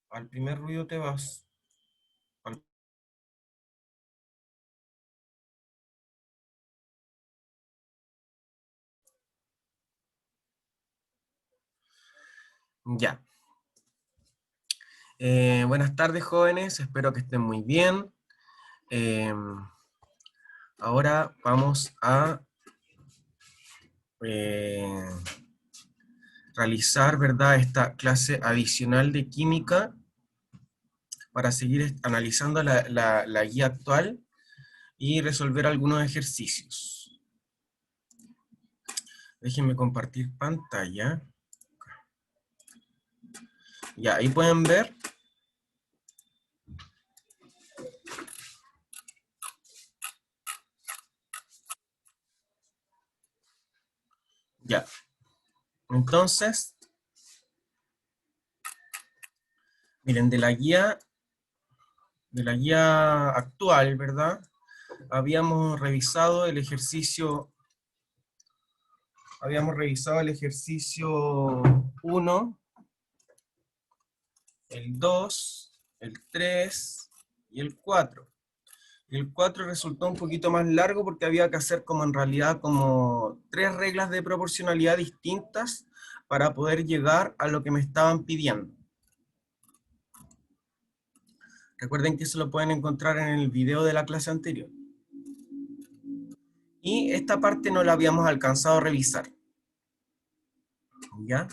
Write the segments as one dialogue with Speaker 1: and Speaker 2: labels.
Speaker 1: Al primer ruido te vas. Ya. Buenas tardes, jóvenes. Espero que estén muy bien. Ahora vamos a realizar, ¿verdad?, esta clase adicional de química para seguir analizando la guía actual y resolver algunos ejercicios. Déjenme compartir pantalla. Ya, ahí pueden ver. Ya. Entonces, miren, de la guía actual, ¿verdad? Habíamos revisado el ejercicio 1, el 2, el 3 y el 4. El 4 resultó un poquito más largo porque había que hacer como en realidad como 3 reglas de proporcionalidad distintas para poder llegar a lo que me estaban pidiendo. Recuerden que eso lo pueden encontrar en el video de la clase anterior. Y esta parte no la habíamos alcanzado a revisar. ¿Ya?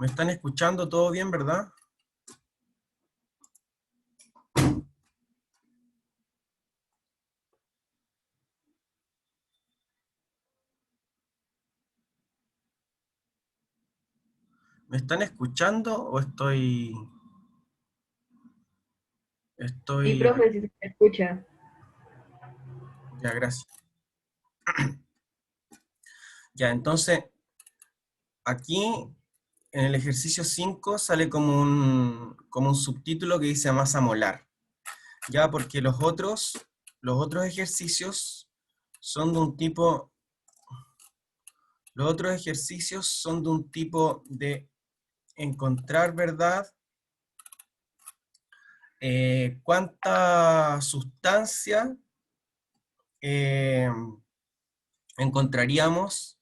Speaker 1: ¿Me están escuchando todo bien, verdad? ¿Me están escuchando o estoy...?
Speaker 2: Sí, profe, si se escucha.
Speaker 1: Ya, gracias. Ya, entonces, aquí en el ejercicio 5 sale como un subtítulo que dice masa molar. Ya, porque los otros ejercicios son de un tipo... Los otros ejercicios son de un tipo de encontrar, ¿verdad?, cuánta sustancia encontraríamos,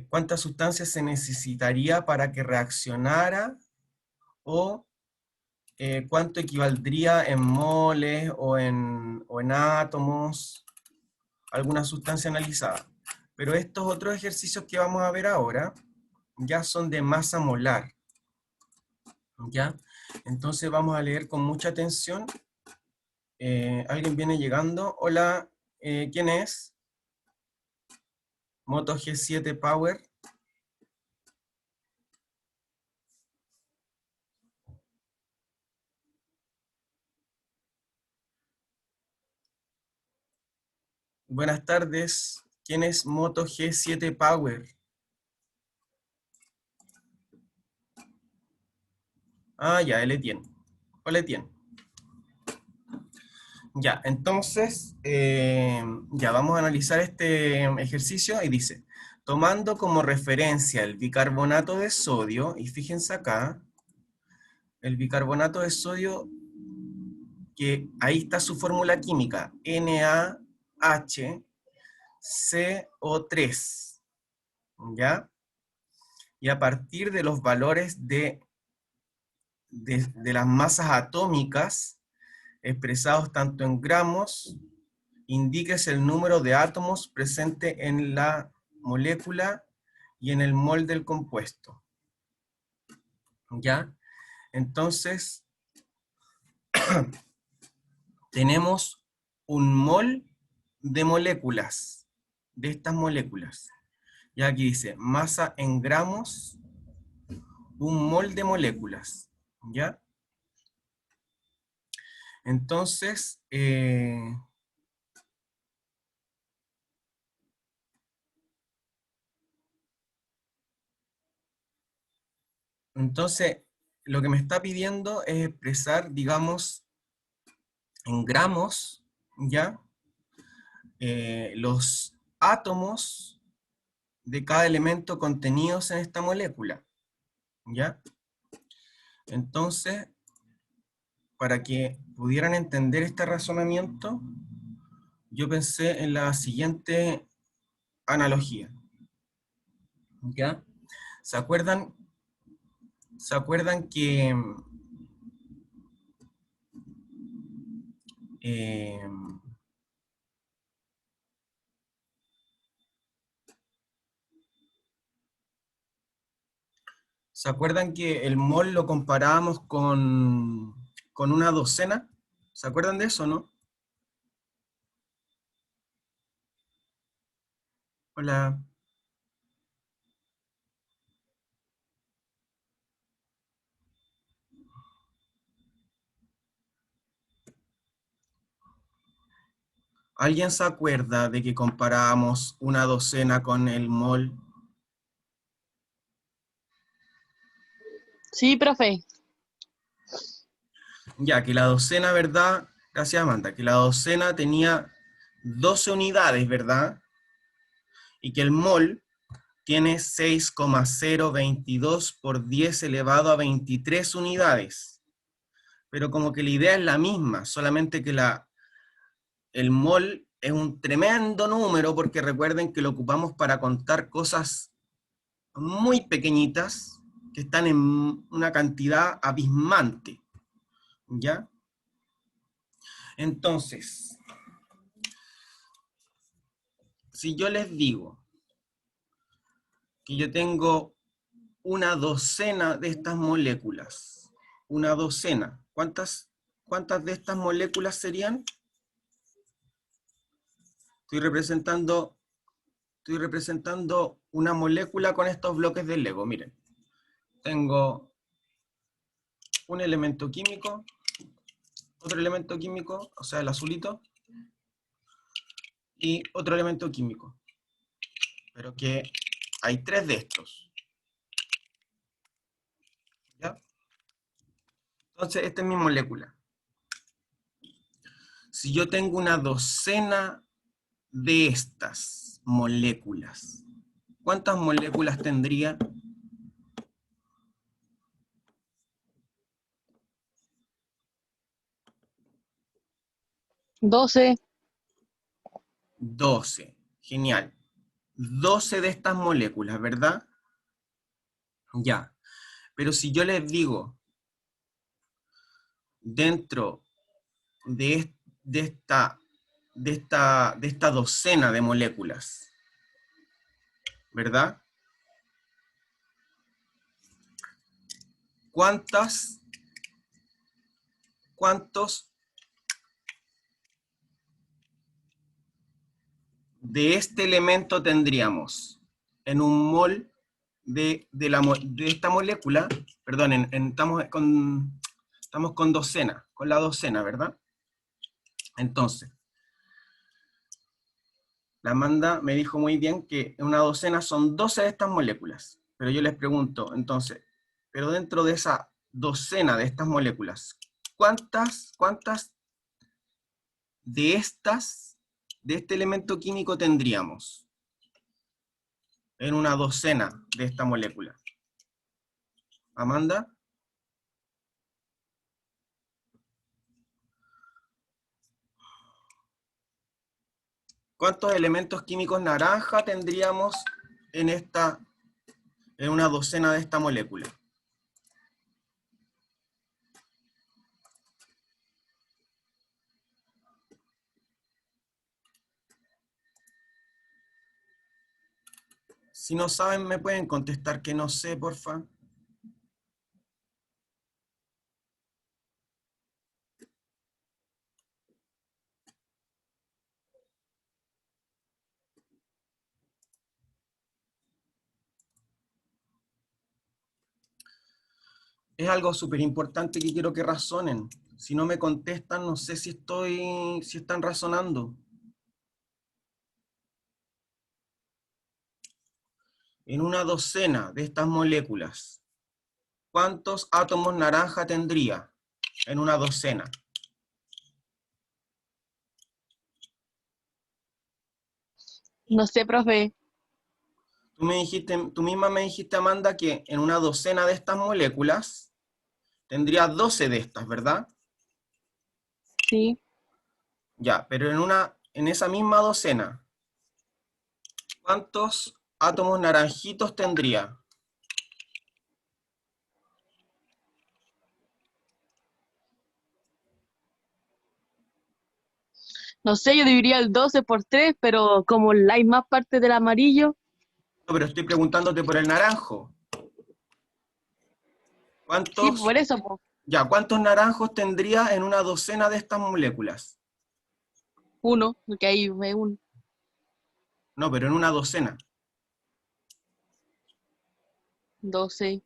Speaker 1: cuánta sustancia se necesitaría para que reaccionara, o cuánto equivaldría en moles o en átomos, alguna sustancia analizada. Pero estos otros ejercicios que vamos a ver ahora ya son de masa molar. ¿Ya? Entonces vamos a leer con mucha atención. ¿Alguien viene llegando? Hola, ¿quién es? Moto G7 Power. Buenas tardes. ¿Quién es Moto G7 Power? Ah, ya, él tiene. Hola, tiene. Ya, entonces, ya vamos a analizar este ejercicio y dice, tomando como referencia el bicarbonato de sodio, y fíjense acá, el bicarbonato de sodio, que ahí está su fórmula química, NaHCO3, ¿ya? Y a partir de los valores de las masas atómicas, expresados tanto en gramos, indíquese el número de átomos presente en la molécula y en el mol del compuesto. ¿Ya? Entonces, tenemos un mol de moléculas, de estas moléculas. Ya aquí dice, masa en gramos, un mol de moléculas. ¿Ya? Entonces, lo que me está pidiendo es expresar, digamos, en gramos, ¿ya? Los átomos de cada elemento contenidos en esta molécula. ¿Ya? Entonces, para que pudieran entender este razonamiento, yo pensé en la siguiente analogía. ¿Ya? ¿Se acuerdan? ¿Se acuerdan que eh, ¿se acuerdan que el mol lo comparábamos con una docena? ¿Se acuerdan de eso, no? Hola. ¿Alguien se acuerda de que comparábamos una docena con el mol?
Speaker 3: Sí, profe.
Speaker 1: Ya, que la docena, ¿verdad? Gracias, Amanda. Que la docena tenía 12 unidades, ¿verdad? Y que el mol tiene 6,022 por 10 elevado a 23 unidades. Pero como que la idea es la misma, solamente que el mol es un tremendo número porque recuerden que lo ocupamos para contar cosas muy pequeñitas que están en una cantidad abismante, ¿ya? Entonces, si yo les digo que yo tengo una docena de estas moléculas, una docena, ¿cuántas de estas moléculas serían? Estoy representando una molécula con estos bloques de Lego, miren. Tengo un elemento químico, otro elemento químico, o sea, el azulito, y otro elemento químico. Pero que hay 3 de estos. ¿Ya? Entonces, esta es mi molécula. Si yo tengo una docena de estas moléculas, ¿cuántas moléculas tendría?
Speaker 3: 12.
Speaker 1: 12. Genial. 12 de estas moléculas, ¿verdad? Ya. Pero si yo les digo, dentro de esta docena de moléculas, ¿verdad? ¿Cuántos de este elemento tendríamos en un mol de esta molécula? Perdón, estamos con docena, con la docena, ¿verdad? Entonces, la Amanda me dijo muy bien que en una docena son 12 de estas moléculas. Pero yo les pregunto, entonces, pero dentro de esa docena de estas moléculas, ¿cuántas de este elemento químico tendríamos en una docena de esta molécula? Amanda. ¿Cuántos elementos químicos naranja tendríamos en una docena de esta molécula? Si no saben, me pueden contestar que no sé, porfa. Es algo súper importante que quiero que razonen. Si no me contestan, no sé si están razonando. En una docena de estas moléculas, ¿cuántos átomos naranja tendría en una docena?
Speaker 3: No sé, profe.
Speaker 1: Tú misma me dijiste, Amanda, que en una docena de estas moléculas tendría 12 de estas, ¿verdad?
Speaker 3: Sí.
Speaker 1: Ya, pero en esa misma docena, ¿cuántos átomos naranjitos tendría?
Speaker 3: No sé, yo dividiría el 12 por 3, pero como hay más parte del amarillo,
Speaker 1: No, pero estoy preguntándote por el naranjo.
Speaker 3: sí,
Speaker 1: ¿Cuántos,
Speaker 3: por eso, po.
Speaker 1: ya, cuántos naranjos tendría en una docena de estas moléculas?
Speaker 3: 1, porque ahí ve un
Speaker 1: No, pero en una docena.
Speaker 3: 12.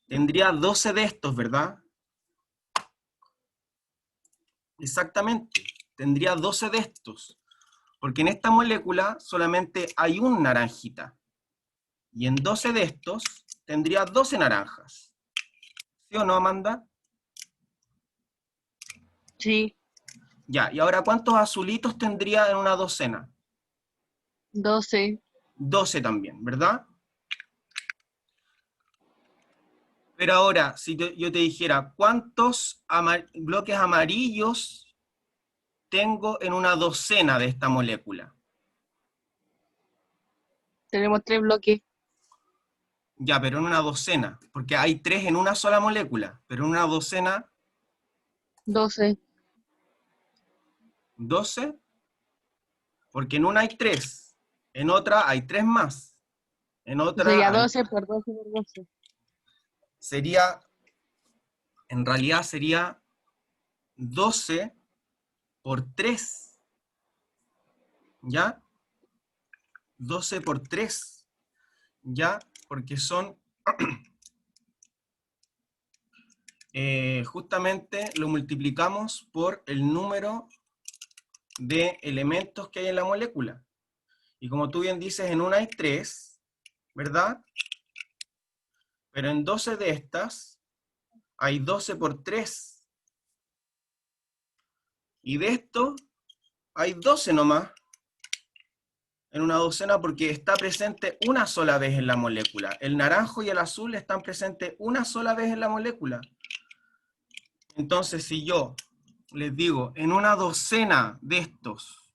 Speaker 1: Tendría 12 de estos, ¿verdad? Exactamente. Tendría 12 de estos. Porque en esta molécula solamente hay un naranjita. Y en 12 de estos tendría 12 naranjas. ¿Sí o no, Amanda?
Speaker 3: Sí,
Speaker 1: Ya, y ahora, ¿cuántos azulitos tendría en una docena?
Speaker 3: 12.
Speaker 1: 12 también, ¿verdad? Pero ahora, si yo te dijera, ¿cuántos bloques amarillos tengo en una docena de esta molécula?
Speaker 3: Tenemos 3 bloques.
Speaker 1: Ya, pero en una docena, porque hay 3 en una sola molécula, pero en una docena,
Speaker 3: 12.
Speaker 1: 12, porque en una hay 3, en otra hay 3 más, en otra
Speaker 3: Sería
Speaker 1: hay,
Speaker 3: 12 por 12 por 12.
Speaker 1: sería, en realidad sería 12 por 3, ¿ya? 12 por 3, ¿ya? Porque son, justamente lo multiplicamos por el número de elementos que hay en la molécula. Y como tú bien dices, en una hay 3, ¿verdad? Pero en 12 de estas hay 12 por 3. Y de esto hay 12 nomás en una docena porque está presente una sola vez en la molécula. El naranjo y el azul están presentes una sola vez en la molécula. Entonces, si yo les digo, en una docena de estos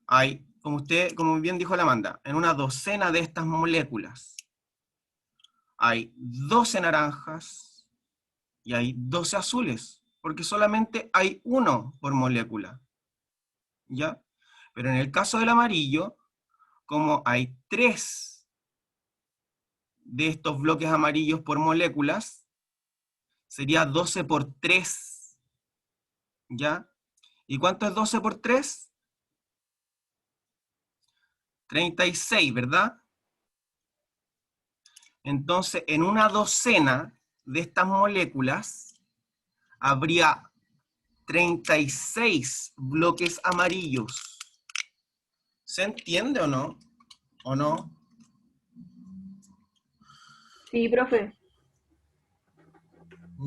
Speaker 1: hay, como bien dijo la Amanda, en una docena de estas moléculas hay 12 naranjas y hay 12 azules, porque solamente hay uno por molécula, ¿ya? Pero en el caso del amarillo, como hay 3 de estos bloques amarillos por moléculas, sería 12 por 3, ¿ya? ¿Y cuánto es 12 por 3? 36, ¿verdad? Entonces, en una docena de estas moléculas, habría 36 bloques amarillos. ¿Se entiende o no? ¿O no?
Speaker 2: Sí, profe,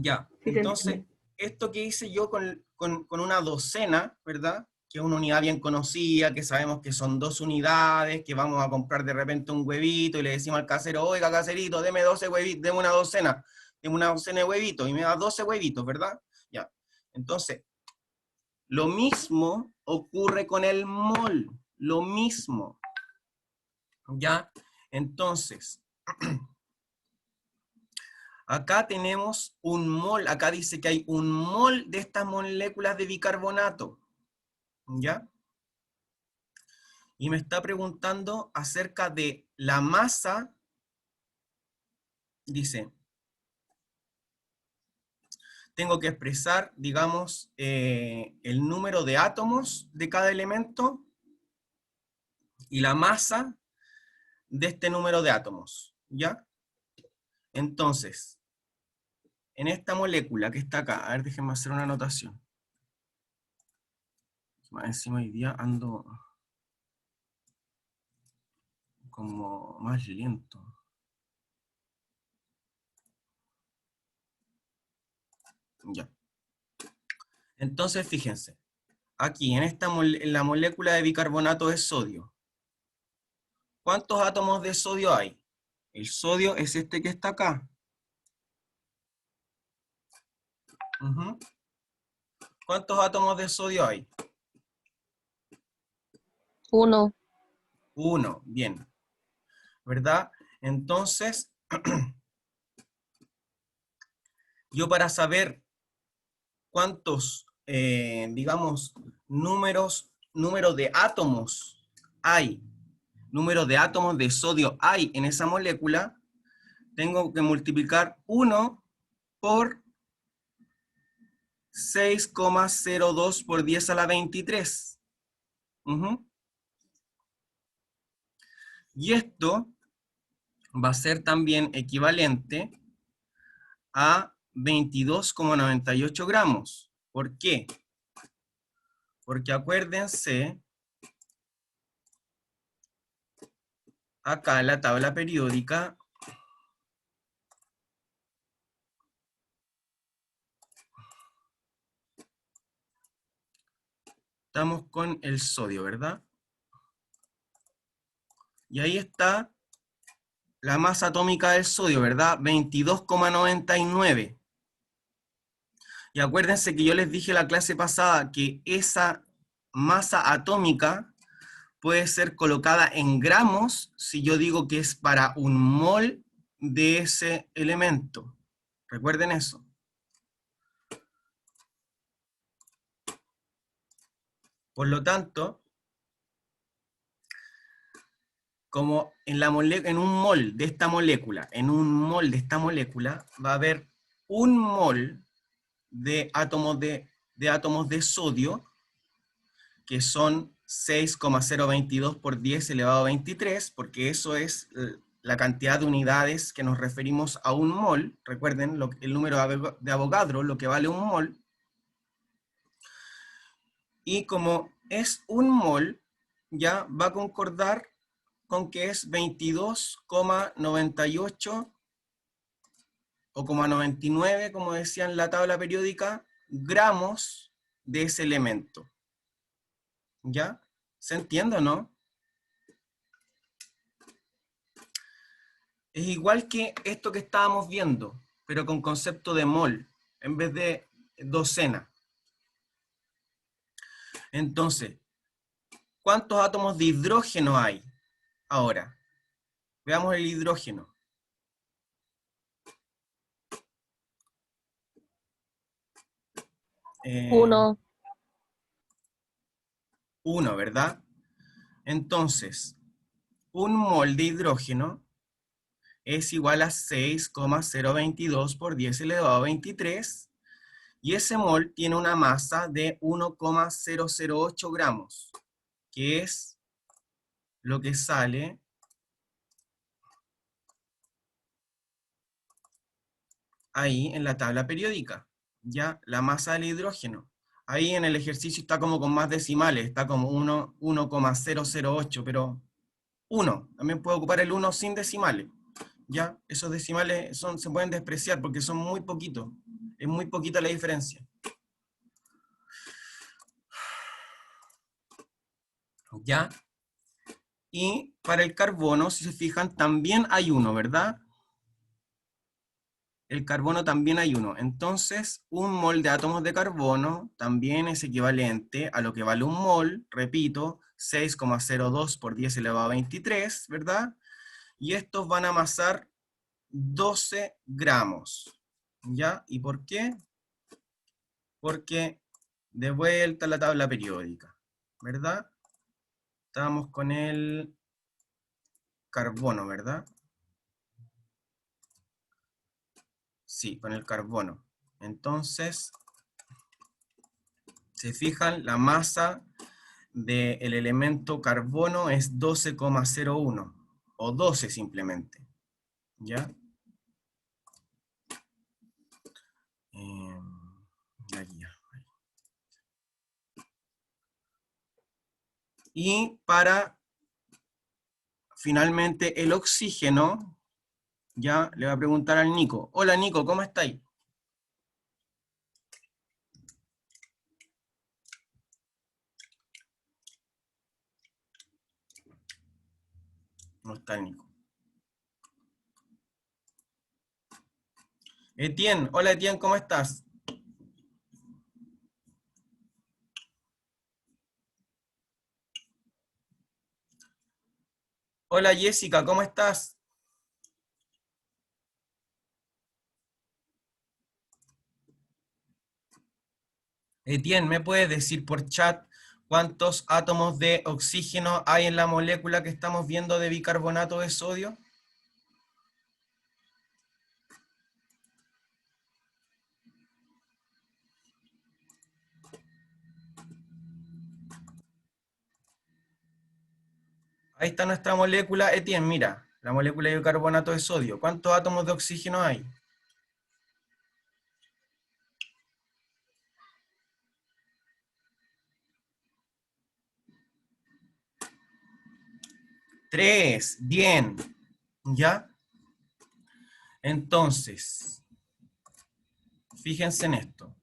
Speaker 1: Ya,
Speaker 2: sí se
Speaker 1: entonces,
Speaker 2: entiende.
Speaker 1: esto que hice yo con una docena, ¿verdad? Que es una unidad bien conocida, que sabemos que son 2 unidades, que vamos a comprar de repente un huevito y le decimos al casero, oiga, caserito, deme 12 huevitos, deme una docena de huevitos, y me da 12 huevitos, ¿verdad? Ya, entonces, lo mismo ocurre con el mol, lo mismo, ¿ya? Entonces, acá tenemos un mol, acá dice que hay un mol de estas moléculas de bicarbonato, ¿ya? Y me está preguntando acerca de la masa, dice, tengo que expresar, digamos, el número de átomos de cada elemento y la masa de este número de átomos, ¿ya? Entonces, en esta molécula que está acá, a ver, déjenme hacer una anotación. Más encima hoy día ando como más lento. Ya. Entonces, fíjense, aquí en la molécula de bicarbonato de sodio, ¿Cuántos átomos de sodio hay? El sodio es este que está acá. Ujú. ¿Cuántos átomos de sodio hay?
Speaker 3: 1.
Speaker 1: 1, bien. ¿Verdad? Entonces, yo para saber cuántos, digamos, números de átomos hay, número de átomos de sodio hay en esa molécula, tengo que multiplicar 1 por 6,02 por 10 a la 23. Ujú. Y esto va a ser también equivalente a 22,98 gramos. ¿Por qué? Porque acuérdense, acá en la tabla periódica, estamos con el sodio, ¿verdad? Y ahí está la masa atómica del sodio, ¿verdad? 22,99. Y acuérdense que yo les dije la clase pasada que esa masa atómica puede ser colocada en gramos si yo digo que es para un mol de ese elemento. Recuerden eso. Por lo tanto, como en un mol de esta molécula, va a haber un mol de átomos de sodio, que son 6,022 por 10 elevado a 23, porque eso es la cantidad de unidades que nos referimos a un mol. Recuerden el número de Avogadro, lo que vale un mol. Y como es un mol, ya va a concordar con que es 22,98 o 99, como decía en la tabla periódica, gramos de ese elemento. ¿Ya? ¿Se entiende o no? Es igual que esto que estábamos viendo, pero con concepto de mol, en vez de docena. Entonces, ¿cuántos átomos de hidrógeno hay ahora? Veamos el hidrógeno.
Speaker 3: 1.
Speaker 1: 1, ¿verdad? Entonces, un mol de hidrógeno es igual a 6,022 por 10 elevado a 23, y ese mol tiene una masa de 1,008 gramos, que es lo que sale ahí en la tabla periódica, ya la masa del hidrógeno. Ahí en el ejercicio está como con más decimales, está como 1,008, pero 1, también puedo ocupar el 1 sin decimales. Ya, esos decimales se pueden despreciar porque son muy poquitos, es muy poquita la diferencia. ¿Ya? Y para el carbono, si se fijan, también hay uno, ¿verdad? El carbono también hay uno. Entonces, un mol de átomos de carbono también es equivalente a lo que vale un mol, repito, 6,02 por 10 elevado a 23, ¿verdad? Y estos van a amasar 12 gramos. ¿Ya? ¿Y por qué? Porque de vuelta a la tabla periódica, ¿verdad? Estamos con el carbono, ¿verdad? Sí, con el carbono. Entonces, se fijan, la masa del elemento carbono es 12,01 o 12 simplemente. ¿Ya? Aquí ya. Y para finalmente el oxígeno, ya le voy a preguntar al Nico. Hola Nico, ¿cómo estáis? No está Nico. Etienne, hola Etienne, ¿cómo estás? Hola Jessica, ¿cómo estás? Etienne, ¿me puedes decir por chat cuántos átomos de oxígeno hay en la molécula que estamos viendo de bicarbonato de sodio? Ahí está nuestra molécula, Etienne, mira, la molécula de bicarbonato de sodio. ¿Cuántos átomos de oxígeno hay? Tres, bien, ¿ya? Entonces, fíjense en esto.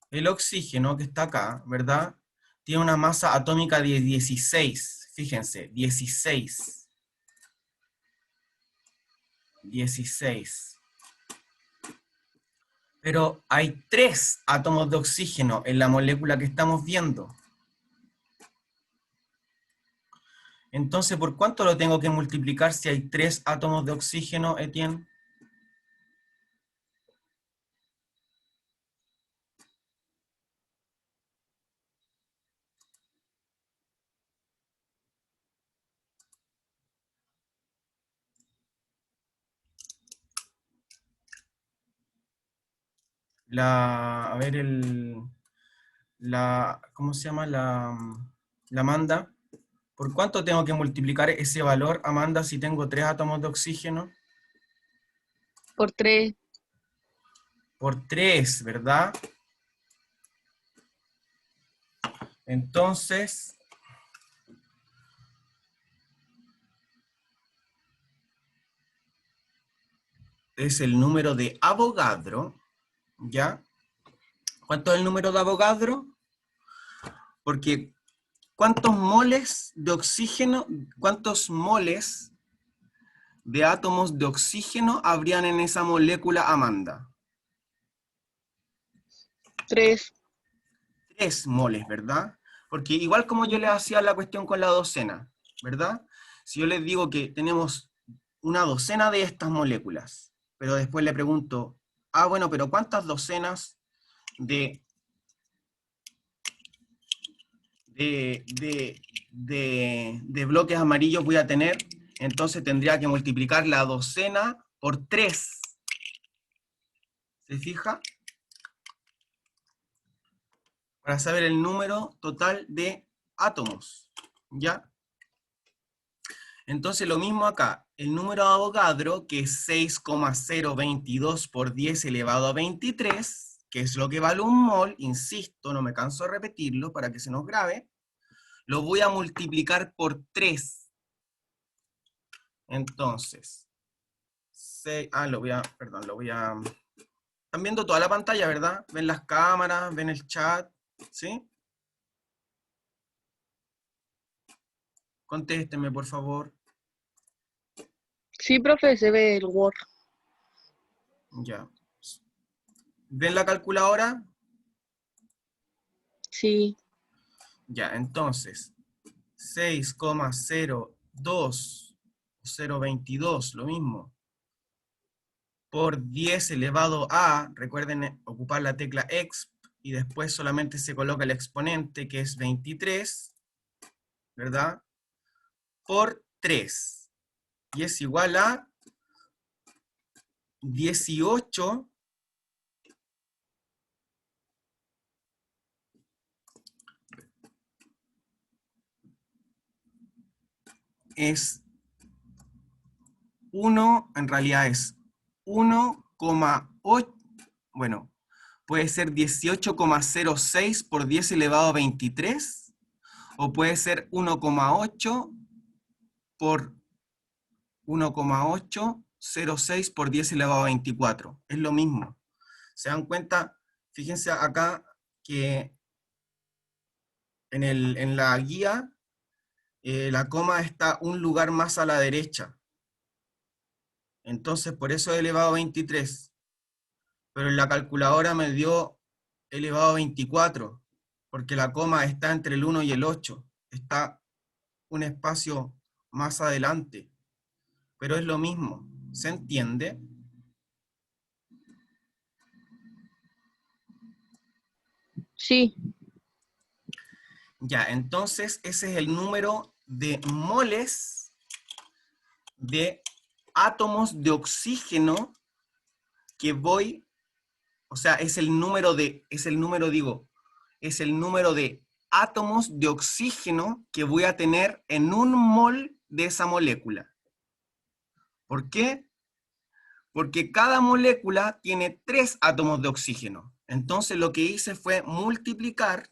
Speaker 1: El oxígeno que está acá, ¿verdad? Tiene una masa atómica de 16, fíjense, 16. 16. Pero hay 3 átomos de oxígeno en la molécula que estamos viendo. Entonces, ¿por cuánto lo tengo que multiplicar si hay 3 átomos de oxígeno, Etienne? A ver, ¿cómo se llama? La Amanda. ¿Por cuánto tengo que multiplicar ese valor, Amanda, si tengo 3 átomos de oxígeno?
Speaker 3: Por 3.
Speaker 1: Por 3, ¿verdad? Entonces, es el número de Avogadro, ¿ya? ¿Cuánto es el número de Avogadro? Porque ¿cuántos moles de oxígeno, cuántos moles de átomos de oxígeno habrían en esa molécula, Amanda?
Speaker 3: 3.
Speaker 1: 3 moles, ¿verdad? Porque igual como yo les hacía la cuestión con la docena, ¿verdad? Si yo les digo que tenemos una docena de estas moléculas, pero después le pregunto, bueno, pero ¿cuántas docenas de bloques amarillos voy a tener? Entonces tendría que multiplicar la docena por 3. ¿Se fija? Para saber el número total de átomos, ¿ya? Entonces lo mismo acá, el número de Avogadro, que es 6,022 por 10 elevado a 23, que es lo que vale un mol, insisto, no me canso de repetirlo para que se nos grabe, lo voy a multiplicar por 3. Entonces, Están viendo toda la pantalla, ¿verdad? Ven las cámaras, ven el chat, ¿sí? Contéstenme, por favor.
Speaker 3: Sí, profe, se ve el Word.
Speaker 1: Ya. ¿Ven la calculadora?
Speaker 3: Sí.
Speaker 1: Ya, entonces, 6,02 o 0,22, lo mismo, por 10 elevado a, recuerden ocupar la tecla exp, y después solamente se coloca el exponente, que es 23, ¿verdad? Por 3. Y es igual a 18 es 1, en realidad es 1,8, bueno, puede ser 18,06 por 10 elevado a 23, o puede ser 1,8 por 1,806 por 10 elevado a 24. Es lo mismo. ¿Se dan cuenta? Fíjense acá que en la guía, la coma está un lugar más a la derecha. Entonces, por eso he elevado a 23. Pero en la calculadora me dio elevado a 24, porque la coma está entre el 1 y el 8. Está un espacio más adelante. Pero es lo mismo. ¿Se entiende?
Speaker 3: Sí,
Speaker 1: Ya, entonces ese es el número de moles de átomos de oxígeno que voy, o sea, es el número de átomos de oxígeno que voy a tener en un mol de esa molécula. ¿Por qué? Porque cada molécula tiene 3 átomos de oxígeno. Entonces lo que hice fue multiplicar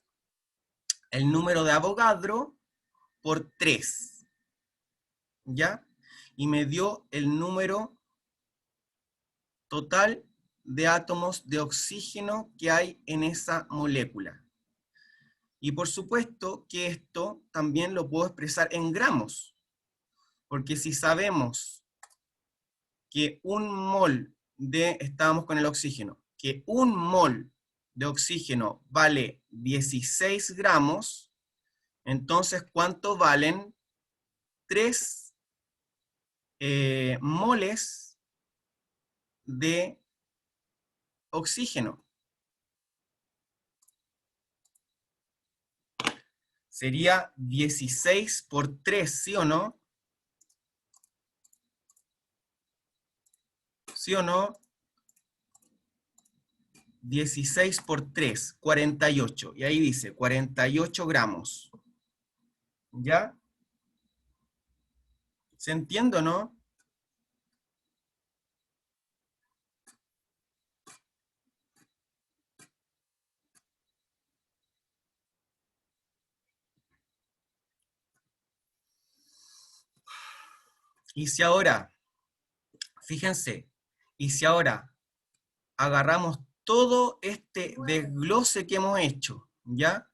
Speaker 1: el número de Avogadro por 3, ¿ya? Y me dio el número total de átomos de oxígeno que hay en esa molécula. Y por supuesto que esto también lo puedo expresar en gramos, porque si sabemos que un mol estábamos con el oxígeno, que un mol de oxígeno vale 16 gramos, entonces ¿cuánto valen 3 moles de oxígeno? Sería 16 por 3, ¿sí o no? ¿Sí o no? 16 por 3, 48. Y ahí dice 48 gramos. ¿Ya? ¿Se entiende o no? Y si ahora, fíjense, y si ahora agarramos todo este desglose que hemos hecho, ¿ya?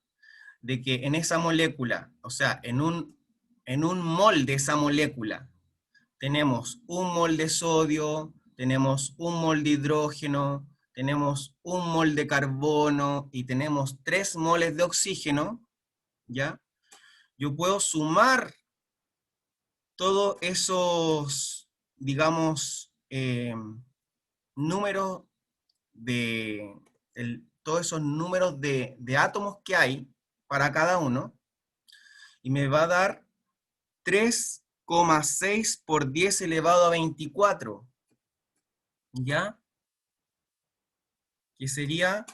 Speaker 1: De que en esa molécula, o sea, en un mol de esa molécula, tenemos un mol de sodio, tenemos un mol de hidrógeno, tenemos un mol de carbono y tenemos 3 moles de oxígeno, ¿ya? Yo puedo sumar todos esos, digamos, números todos esos números de átomos que hay para cada uno, y me va a dar 3,6 por 10 elevado a 24, ¿ya? Que sería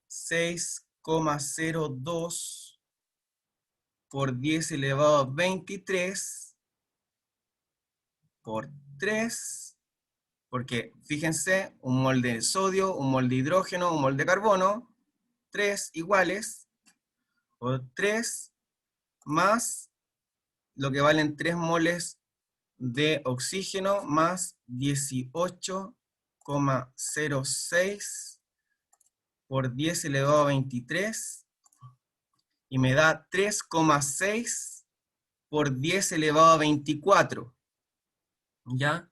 Speaker 1: 6,02 por 10 elevado a 23 por 3, porque fíjense, un mol de sodio, un mol de hidrógeno, un mol de carbono, 3 iguales, por 3 más lo que valen 3 moles de oxígeno más 18,06 por 10 elevado a 23, y me da 3,6 por 10 elevado a 24, ¿ya?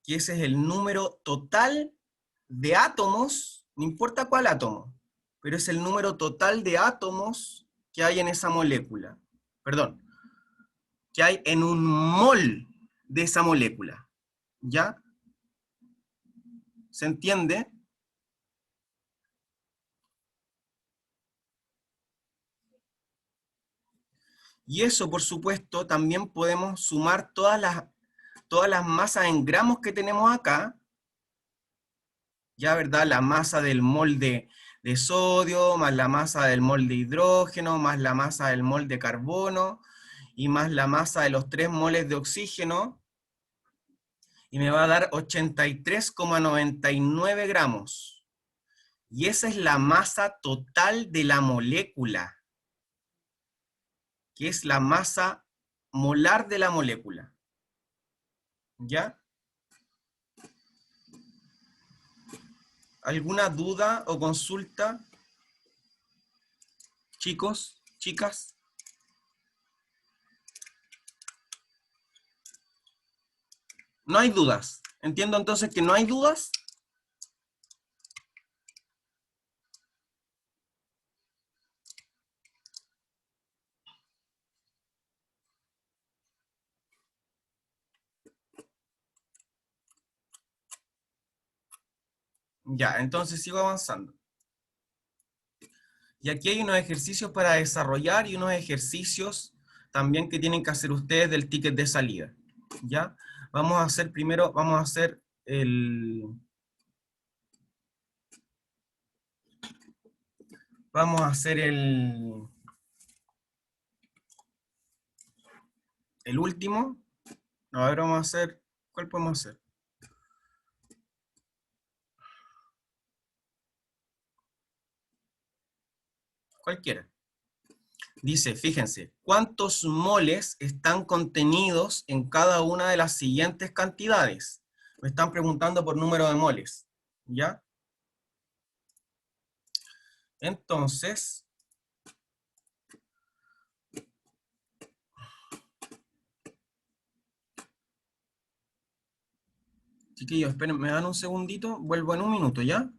Speaker 1: Que ese es el número total de átomos, no importa cuál átomo, pero es el número total de átomos que hay en esa molécula. Perdón, que hay en un mol de esa molécula. ¿Ya? ¿Se entiende? Y eso, por supuesto, también podemos sumar todas las masas en gramos que tenemos acá, ya, ¿verdad? La masa del mol de sodio, más la masa del mol de hidrógeno, más la masa del mol de carbono, y más la masa de los 3 moles de oxígeno, y me va a dar 83,99 gramos. Y esa es la masa total de la molécula, que es la masa molar de la molécula. ¿Ya? ¿Alguna duda o consulta? Chicos, chicas. No hay dudas. Entiendo entonces que no hay dudas. Ya, entonces sigo avanzando. Y aquí hay unos ejercicios para desarrollar y unos ejercicios también que tienen que hacer ustedes del ticket de salida. ¿Ya? Vamos a hacer primero, vamos a hacer el último. A ver, vamos a hacer, ¿cuál podemos hacer? Cualquiera. Dice, fíjense, ¿cuántos moles están contenidos en cada una de las siguientes cantidades? Me están preguntando por número de moles, ¿ya? Entonces, chiquillos, esperen, me dan un segundito, vuelvo en un minuto, ¿ya?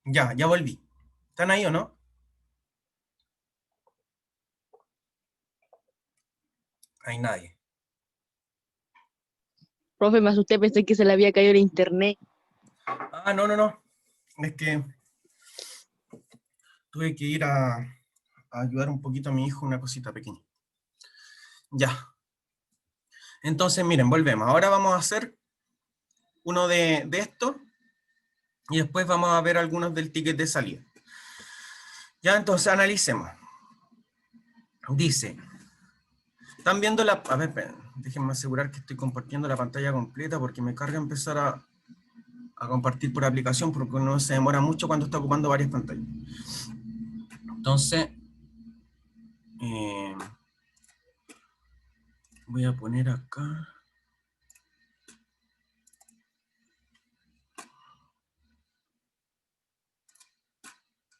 Speaker 1: Ya volví. ¿Están ahí o no? Hay nadie.
Speaker 3: Profe, me asusté, pensé que se le había caído el internet.
Speaker 1: Ah, no. Es que tuve que ir a ayudar un poquito a mi hijo, una cosita pequeña. Ya. Entonces, miren, volvemos. Ahora vamos a hacer uno de estos y después vamos a ver algunos del ticket de salida. Ya, entonces analicemos. Dice, están viendo la... A ver, esperen, déjenme asegurar que estoy compartiendo la pantalla completa porque me carga empezar a compartir por aplicación porque uno se demora mucho cuando está ocupando varias pantallas. Entonces, eh, voy a poner acá...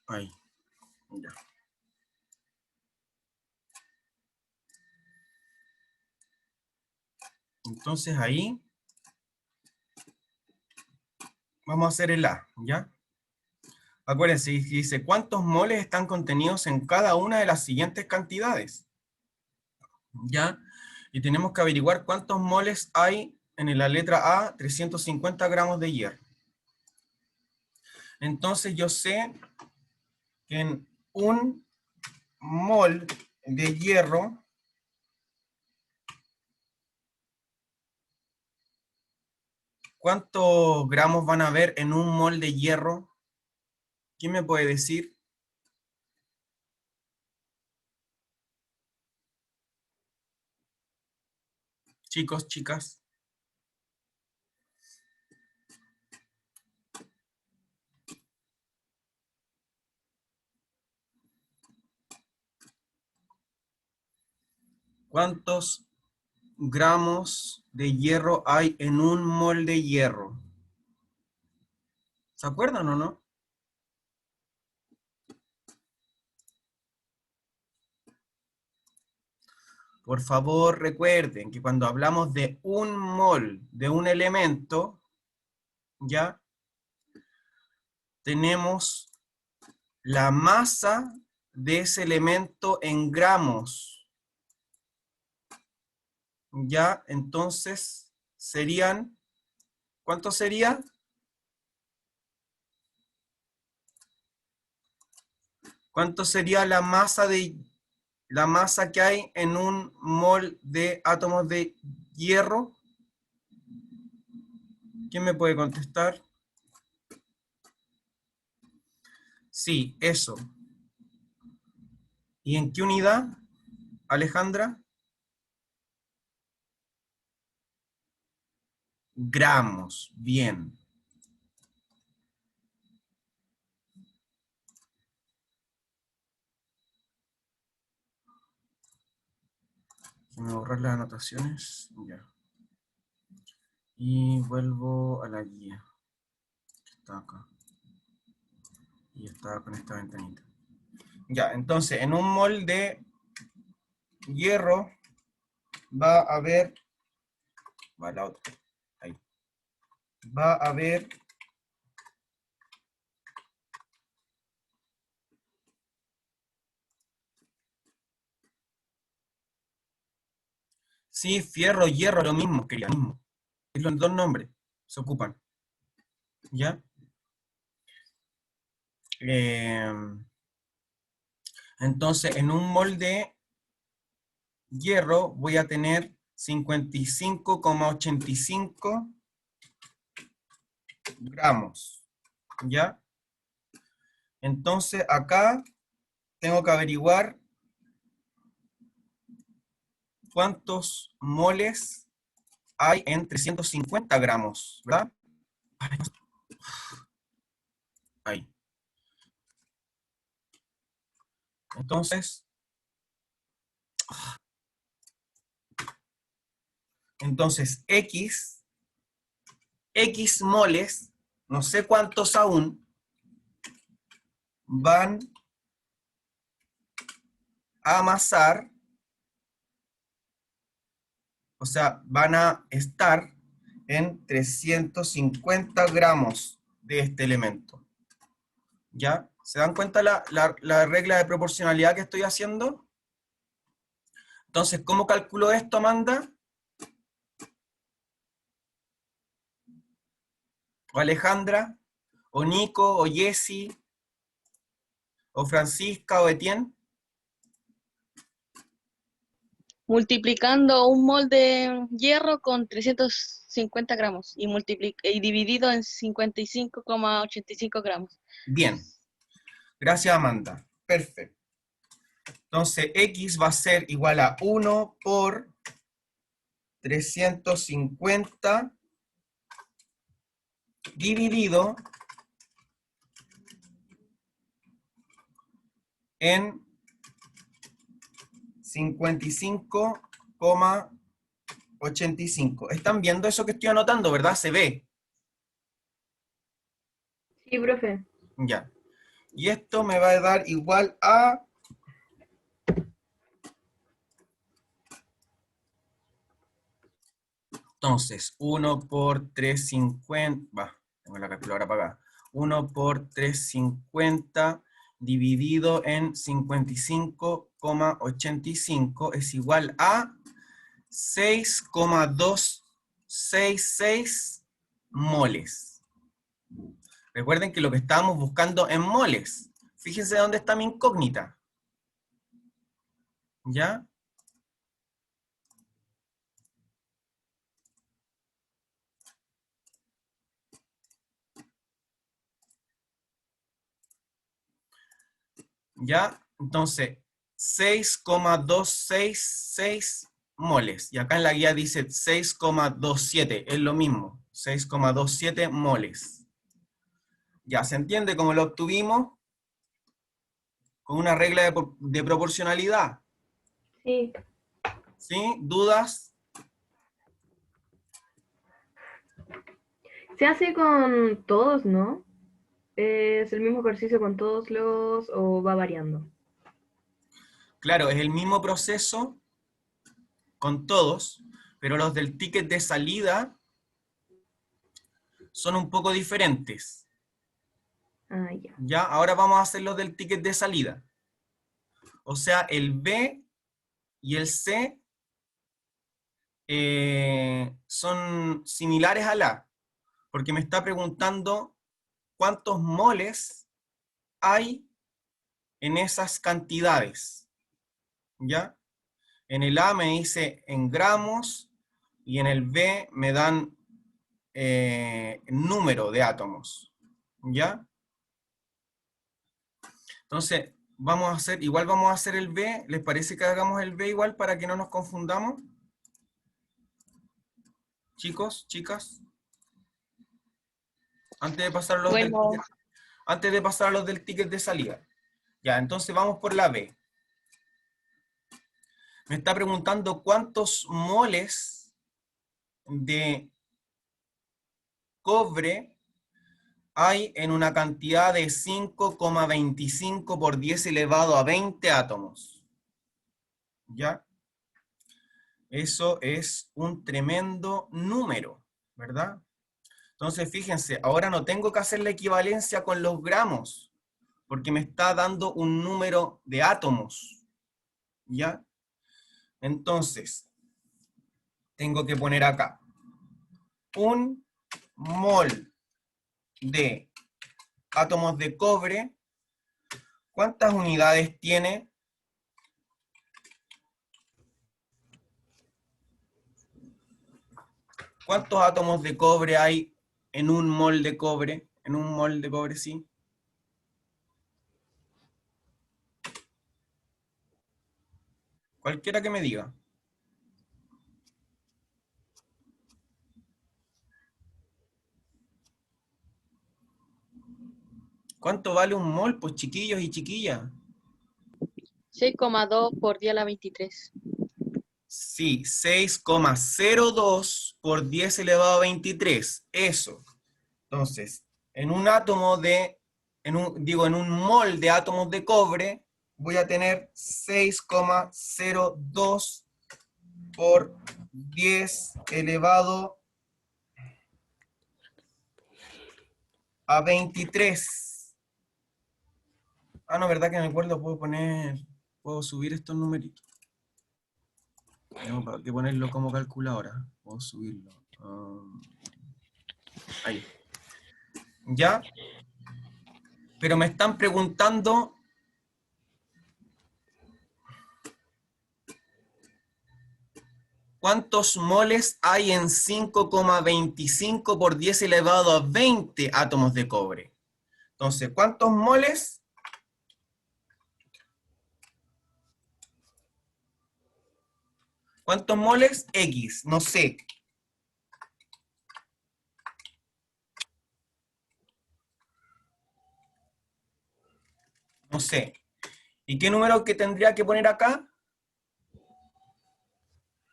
Speaker 1: Ahí, ya. Entonces ahí vamos a hacer el A, ¿ya? Acuérdense, dice, ¿cuántos moles están contenidos en cada una de las siguientes cantidades? ¿Ya? Y tenemos que averiguar cuántos moles hay en la letra A, 350 gramos de hierro. Entonces yo sé que en un mol de hierro, ¿cuántos gramos van a haber en un mol de hierro? ¿Quién me puede decir? Chicos, chicas. ¿Cuántos gramos de hierro hay en un mol de hierro? ¿Se acuerdan o no? Por favor, recuerden que cuando hablamos de un mol de un elemento, ya tenemos la masa de ese elemento en gramos. Ya, entonces, serían, ¿cuánto sería? ¿Cuánto sería la masa que hay en un mol de átomos de hierro? ¿Quién me puede contestar? Sí, eso. ¿Y en qué unidad, Alejandra? Gramos, bien. Déjame borrar las anotaciones. Ya. Y vuelvo a la guía, que está acá. Y está con esta ventanita. Ya, entonces, en un mol de hierro va a haber... Va la otra. Ahí. Va a haber... Sí, fierro, hierro, lo mismo, quería, lo mismo. Los dos nombres se ocupan. ¿Ya? Entonces, en un mol de hierro voy a tener 55,85 gramos. ¿Ya? Entonces, acá tengo que averiguar cuántos moles hay en 350 gramos, ¿verdad? Ahí. Entonces, X moles, no sé cuántos aún, van a amasar, o sea, van a estar en 350 gramos de este elemento. ¿Ya? ¿Se dan cuenta la regla de proporcionalidad que estoy haciendo? Entonces, ¿cómo calculo esto, Amanda? ¿O Alejandra? ¿O Nico? ¿O Jessy? ¿O Francisca? ¿O Etienne?
Speaker 3: Multiplicando un mol de hierro con 350 gramos y dividido en 55,85 gramos.
Speaker 1: Bien. Gracias, Amanda. Perfecto. Entonces, X va a ser igual a 1 por 350 dividido en 55,85. ¿Están viendo eso que estoy anotando, verdad? Se ve.
Speaker 2: Sí, profe.
Speaker 1: Ya. Y esto me va a dar igual a... Entonces, 1 por 350... Va, tengo la calculadora apagada. 1 por 350 dividido en 55,85 es igual a 6,266 moles. Recuerden que lo que estábamos buscando en moles. Fíjense dónde está mi incógnita. ¿Ya? ¿Ya? Entonces, 6,266 moles. Y acá en la guía dice 6,27. Es lo mismo. 6,27 moles. Ya, ¿se entiende cómo lo obtuvimos? Con una regla de proporcionalidad.
Speaker 2: Sí.
Speaker 1: ¿Sí? ¿Dudas?
Speaker 2: Se hace con todos, ¿no? ¿Es el mismo ejercicio con todos los o va variando?
Speaker 1: Claro, es el mismo proceso con todos, pero los del ticket de salida son un poco diferentes.
Speaker 2: Ah, ya.
Speaker 1: ¿Ya? Ahora vamos a hacer los del ticket de salida. O sea, el B y el C son similares al A, porque me está preguntando cuántos moles hay en esas cantidades. ¿Ya? En el A me dice en gramos y en el B me dan número de átomos. ¿Ya? Entonces, igual vamos a hacer el B. ¿Les parece que hagamos el B igual para que no nos confundamos? Chicos, chicas. Antes de pasar a los del
Speaker 3: Bueno,
Speaker 1: ticket, antes de pasar a los del ticket de salida. Ya, entonces vamos por la B. Me está preguntando cuántos moles de cobre hay en una cantidad de 5,25 por 10 elevado a 20 átomos. ¿Ya? Eso es un tremendo número, ¿verdad? Entonces, fíjense, ahora no tengo que hacer la equivalencia con los gramos, porque me está dando un número de átomos, ¿ya? Entonces, tengo que poner acá, un mol de átomos de cobre, ¿cuántas unidades tiene? ¿Cuántos átomos de cobre hay en un mol de cobre? En un mol de cobre, sí. Cualquiera que me diga. ¿Cuánto vale un mol? Pues chiquillos y chiquillas.
Speaker 3: 6,2 por 10 a la 23.
Speaker 1: Sí, 6,02 por 10 elevado a 23. Eso. Entonces, en un átomo de, en un mol de átomos de cobre, voy a tener 6,02 por 10 elevado a 23. Ah, no, verdad que me acuerdo, puedo subir estos numeritos. Tengo que ponerlo como calculadora. Puedo subirlo. Ahí. ¿Ya? Pero me están preguntando ¿cuántos moles hay en 5,25 por 10 elevado a 20 átomos de cobre? Entonces, ¿cuántos moles? ¿Cuántos moles? X, no sé. No sé. ¿Y qué número que tendría que poner acá?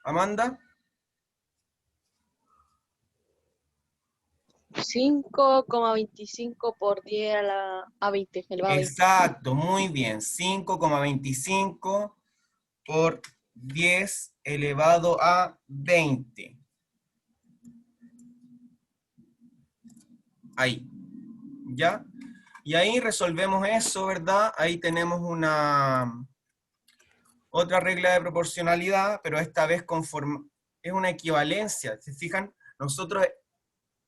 Speaker 1: Amanda.
Speaker 3: 5,25 por 10 a 20, elevado a 20.
Speaker 1: Exacto, muy bien. 5,25 por 10 elevado a 20. Ahí. ¿Ya? Y ahí resolvemos eso, ¿verdad? Ahí tenemos otra regla de proporcionalidad, pero esta vez es una equivalencia. ¿Se fijan? Nosotros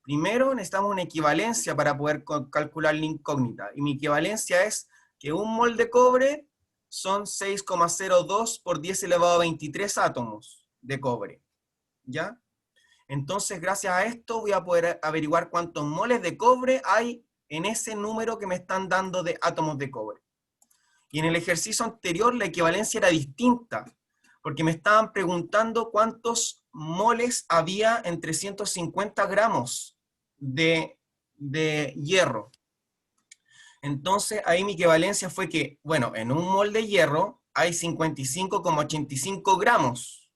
Speaker 1: primero necesitamos una equivalencia para poder calcular la incógnita. Y mi equivalencia es que un mol de cobre son 6,02 por 10 elevado a 23 átomos de cobre. ¿Ya? Entonces, gracias a esto voy a poder averiguar cuántos moles de cobre hay en ese número que me están dando de átomos de cobre. Y en el ejercicio anterior la equivalencia era distinta, porque me estaban preguntando cuántos moles había en 350 gramos de hierro. Entonces ahí mi equivalencia fue que, bueno, en un mol de hierro hay 55,85 gramos,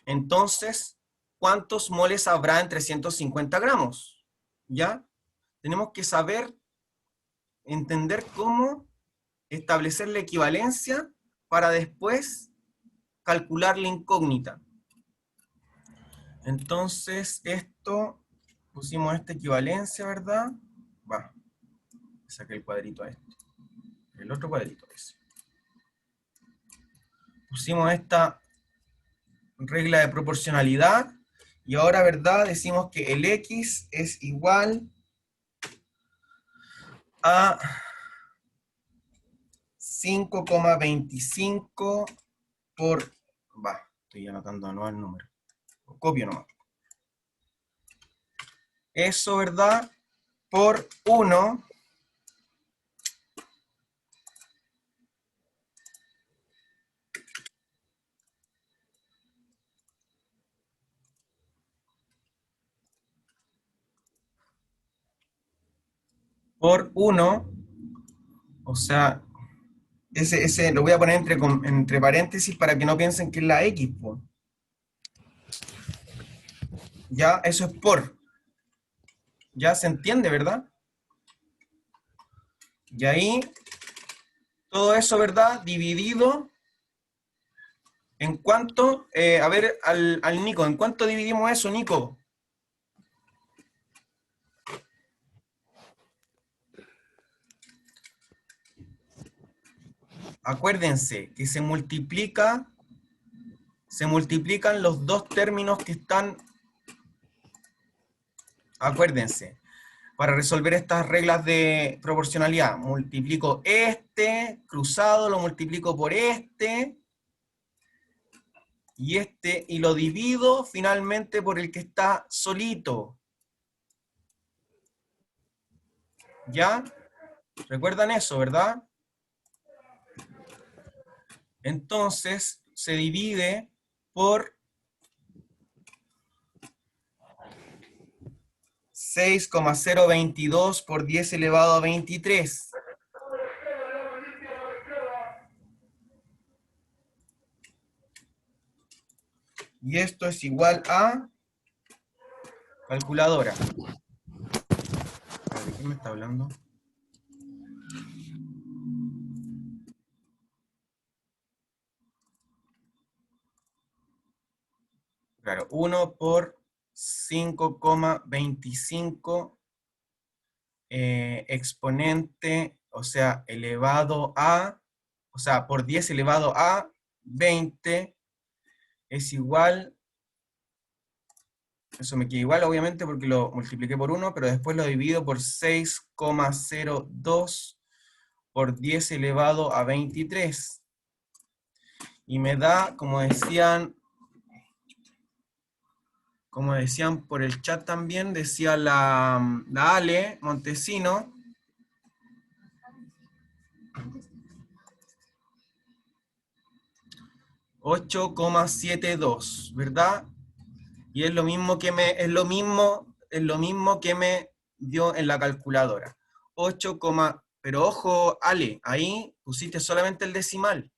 Speaker 1: Entonces, ¿cuántos moles habrá en 350 gramos? ¿Ya? Tenemos que saber, entender cómo establecer la equivalencia para después calcular la incógnita. Entonces, esto, pusimos esta equivalencia, ¿verdad? Va, saqué el cuadrito a este. El otro cuadrito es. Pusimos esta regla de proporcionalidad, y ahora, ¿verdad? Decimos que el X es igual a 5,25 por... Va, estoy anotando de nuevo el número. Copio nomás. Eso, ¿verdad? Por 1. Por 1. O sea, ese lo voy a poner entre paréntesis para que no piensen que es la X, po. Ya, eso es por. Ya se entiende, ¿verdad? Y ahí, todo eso, ¿verdad? Dividido en cuánto, a ver, al Nico, ¿en cuánto dividimos eso, Nico? Acuérdense que se multiplican los dos términos que están, acuérdense, para resolver estas reglas de proporcionalidad, multiplico este cruzado, lo multiplico por este, y lo divido finalmente por el que está solito. ¿Ya? ¿Recuerdan eso, verdad? Entonces, se divide por 6,022 por 10 elevado a 23. Y esto es igual a... Calculadora. ¿De qué me está hablando? Claro, 1 por 5,25 exponente, o sea, elevado a, o sea, por 10 elevado a 20 es igual, eso me queda igual obviamente porque lo multipliqué por 1, pero después lo divido por 6,02 por 10 elevado a 23. Y me da, como decían por el chat también, decía la Ale Montesino, 8,72, ¿verdad? Y es lo mismo que me dio en la calculadora. 8, pero ojo, Ale, ahí pusiste solamente el decimal.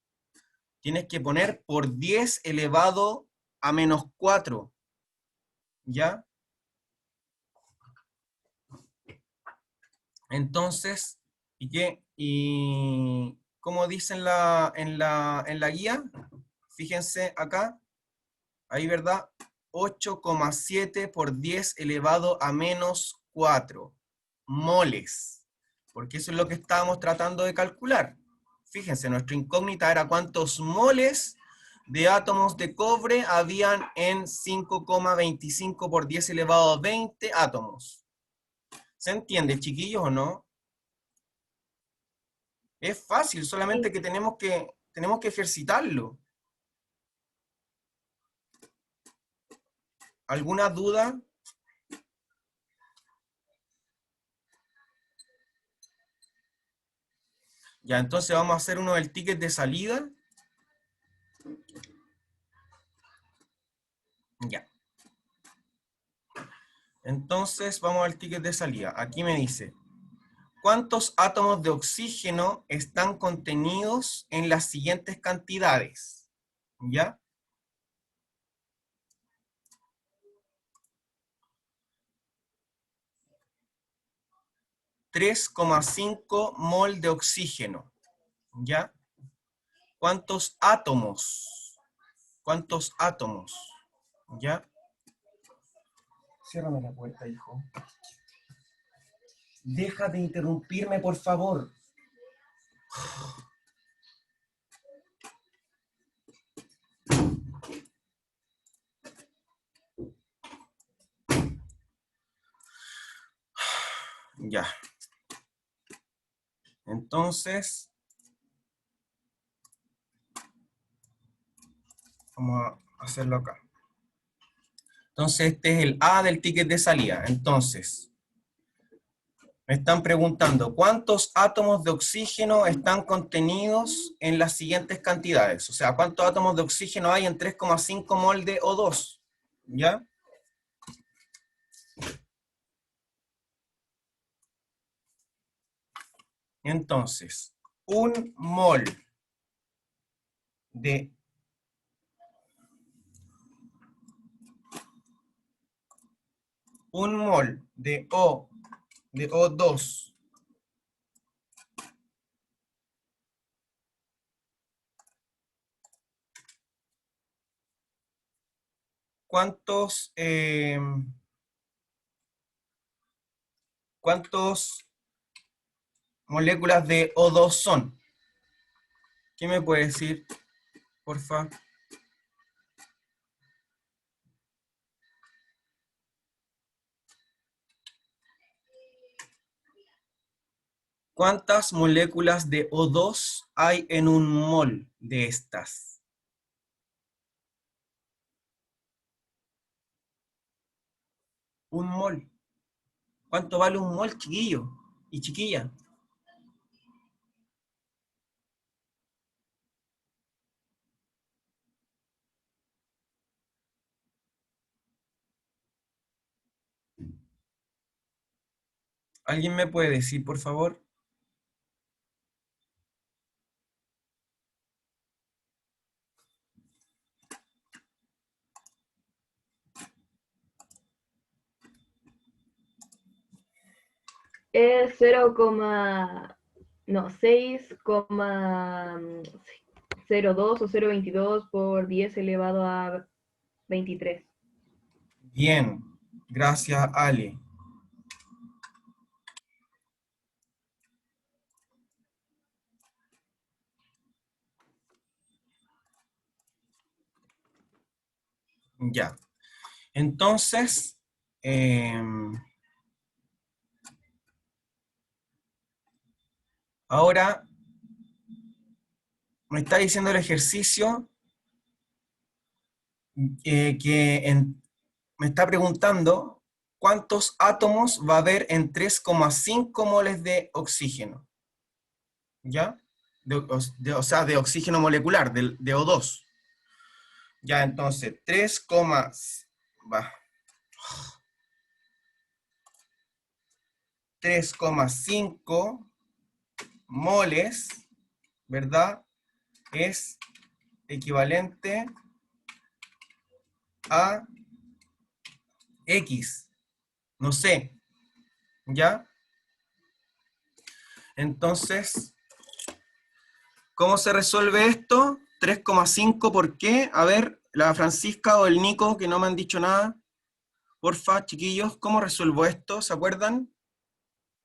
Speaker 1: Tienes que poner por 10 elevado a menos 4. ¿Ya? Entonces, ¿y qué? Y como dice en la guía, fíjense acá, ahí, ¿verdad? 8,7 por 10 elevado a menos 4 moles, porque eso es lo que estábamos tratando de calcular. Fíjense, nuestra incógnita era cuántos moles de átomos de cobre habían en 5,25 por 10 elevado a 20 átomos. ¿Se entiende, chiquillos, o no? Es fácil, solamente que tenemos que ejercitarlo. ¿Alguna duda? Ya, entonces vamos a hacer uno del ticket de salida. Ya. Entonces vamos al ticket de salida. Aquí me dice, ¿cuántos átomos de oxígeno están contenidos en las siguientes cantidades? ¿Ya? 3,5 mol de oxígeno. ¿Ya? ¿Cuántos átomos? ¿Cuántos átomos? ¿Ya? Ciérrame la puerta, hijo. Deja de interrumpirme, por favor. Ya. Entonces, vamos a hacerlo acá. Entonces, este es el A del ticket de salida. Entonces, me están preguntando, ¿cuántos átomos de oxígeno están contenidos en las siguientes cantidades? O sea, ¿cuántos átomos de oxígeno hay en 3,5 mol de O2? ¿Ya? Entonces, un mol de de O2 ¿cuántos moléculas de O2 son? ¿Qué me puede decir, porfa? ¿Cuántas moléculas de O2 hay en un mol de estas? Un mol. ¿Cuánto vale un mol, chiquillo y chiquilla? ¿Alguien me puede decir, por favor?
Speaker 2: Es 6,02 o 0,22 por 10 elevado a 23.
Speaker 1: Bien, gracias, Ale. Ya. Entonces, ahora me está diciendo el ejercicio me está preguntando cuántos átomos va a haber en 3,5 moles de oxígeno. ¿Ya? O sea, de oxígeno molecular, de O2. Ya, entonces, 3,5 moles, ¿verdad? Es equivalente a X, no sé, ¿ya? Entonces, ¿cómo se resuelve esto? 3,5, ¿por qué? A ver, la Francisca o el Nico, que no me han dicho nada. Porfa, chiquillos, ¿cómo resuelvo esto? ¿Se acuerdan?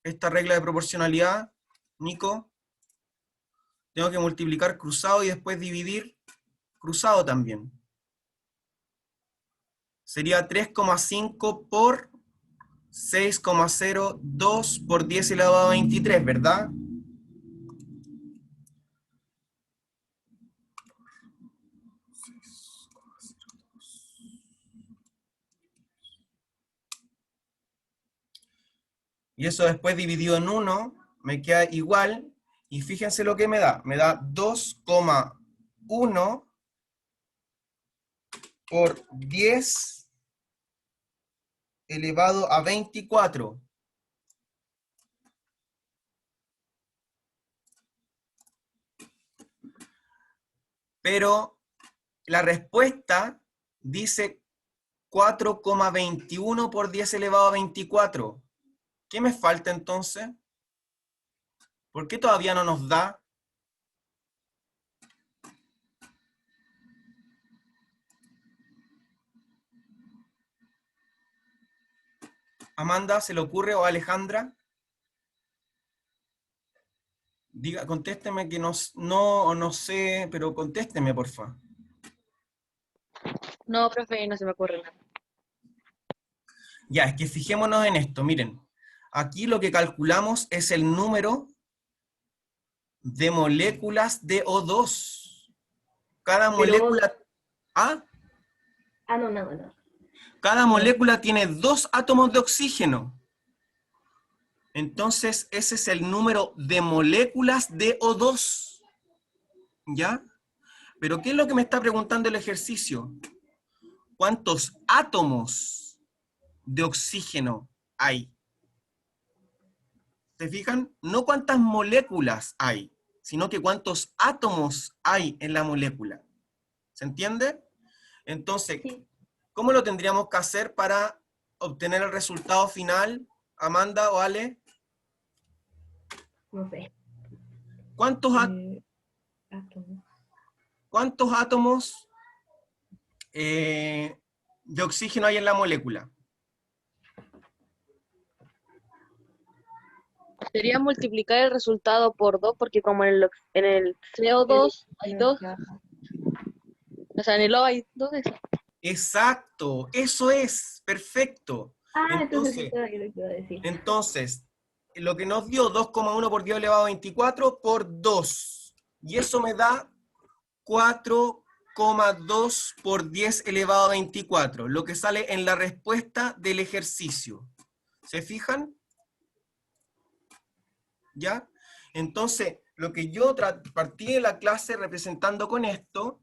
Speaker 1: Esta regla de proporcionalidad, Nico. Tengo que multiplicar cruzado y después dividir cruzado también. Sería 3,5 por 6,02 por 10 elevado a 23, ¿verdad? Y eso después dividido en 1 me queda igual. Y fíjense lo que me da. Me da 2,1 por 10 elevado a 24. Pero la respuesta dice 4,21 por 10 elevado a 24. ¿Qué me falta entonces? ¿Por qué todavía no nos da? Amanda, ¿se le ocurre? ¿O Alejandra? Diga, contésteme que no sé, pero contésteme, porfa.
Speaker 3: No, profe, no se me ocurre nada.
Speaker 1: Ya, es que fijémonos en esto, miren. Aquí lo que calculamos es el número de moléculas de O2. Cada
Speaker 2: Pero,
Speaker 1: molécula... ¿Ah?
Speaker 2: no, nada, nada.
Speaker 1: Cada molécula tiene 2 átomos de oxígeno. Entonces, ese es el número de moléculas de O2. ¿Ya? Pero ¿qué es lo que me está preguntando el ejercicio? ¿Cuántos átomos de oxígeno hay? ¿Se fijan? No cuántas moléculas hay, sino que cuántos átomos hay en la molécula. ¿Se entiende? Entonces,
Speaker 2: Sí,
Speaker 1: ¿cómo lo tendríamos que hacer para obtener el resultado final, Amanda o Ale?
Speaker 2: no sé.
Speaker 1: ¿Cuántos,
Speaker 2: Átomos.
Speaker 1: cuántos átomos de oxígeno hay en la molécula?
Speaker 3: Sería multiplicar el resultado por 2, porque como en el CO2 hay 2, o sea, en el O hay 2.
Speaker 1: Exacto, eso es, perfecto.
Speaker 2: Entonces sí
Speaker 1: Entonces,
Speaker 2: sabía lo que iba a decir.
Speaker 1: entonces, lo que nos dio 2,1 por 10 elevado a 24 por 2. Y eso me da 4,2 por 10 elevado a 24, lo que sale en la respuesta del ejercicio. ¿Se fijan? ¿Ya? Entonces, lo que yo partí de la clase representando con esto,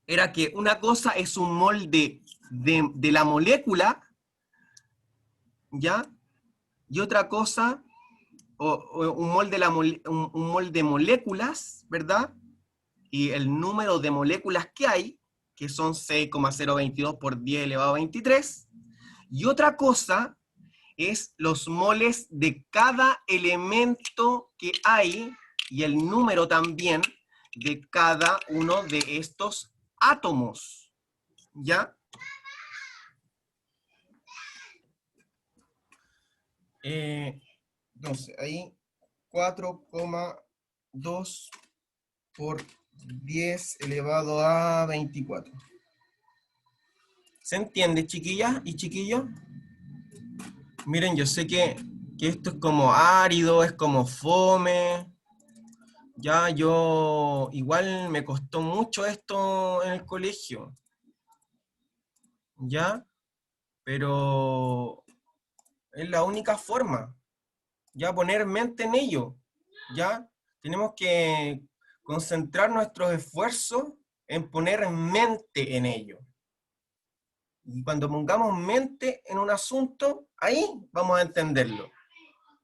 Speaker 1: era que una cosa es un molde de la molécula, ¿ya? Y otra cosa, o un molde un molde de moléculas, ¿verdad? Y el número de moléculas que hay, que son 6,022 por 10 elevado a 23. Y otra cosa es los moles de cada elemento que hay y el número también de cada uno de estos átomos. ¿Ya? Entonces, ahí 4,2 por 10 elevado a 24. ¿Se entiende, chiquillas y chiquillos? Miren, yo sé que esto es como árido, es como fome. Ya yo, igual me costó mucho esto en el colegio. ¿Ya? Pero es la única forma. Ya poner mente en ello. ¿Ya? Tenemos que concentrar nuestros esfuerzos en poner mente en ello. Y cuando pongamos mente en un asunto, ahí vamos a entenderlo.